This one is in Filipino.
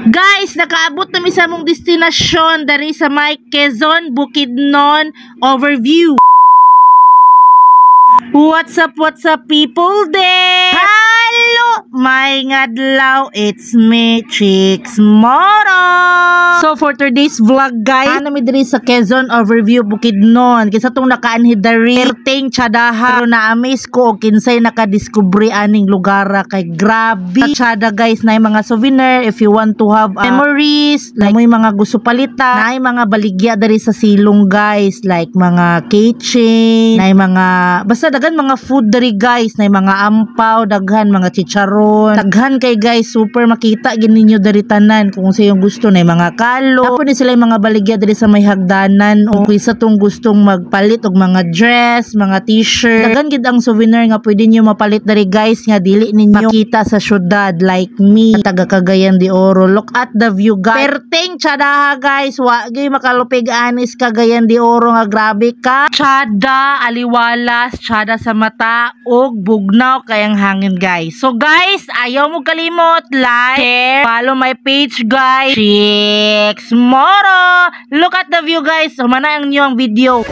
Guys, nakaabot na mi sa mong destinasyon dari sa may Quezon, Bukidnon overview. What's up people there? Hello, my ngadlaw, it's me, Chicks Moro. So for today's vlog guys, mi diri sa Quezon overview Bukidnon. Kisa tong nakaanhi dari Erteng Chadaha. Pero na-amaze ko og kinsay nakadiskubre aning lugar kay grabe. Chada guys, na mga souvenir if you want to have memories, like may mga gusto palita, na mga baligya dari sa silong guys, like mga keychain, na mga basta daghan mga food dari guys, na mga ampaw, daghan mga chicharon, daghan kay guys, super makita gid ninyo dari tanan kung sa yung gusto, na mga kalo. Tapos ni sila yung mga baligya dari sa may hagdanan o kung isa tong gustong magpalit og mga dress, mga t-shirt, daghan gid ang souvenir nga pwede niyo mapalit dari guys nga dili ninyo makita sa syudad, like me taga Cagayan de Oro. Look at the view guys, Erteng Chadaha guys, wa gyud makalupig anis Cagayan de Oro nga grabe ka chada, aliwalas, chada sa mata og bugnaw kayang hangin guys. So guys, ayaw mo kalimot like, share, follow my page guys, Chicks Moro. Look at the view guys, humana ang video.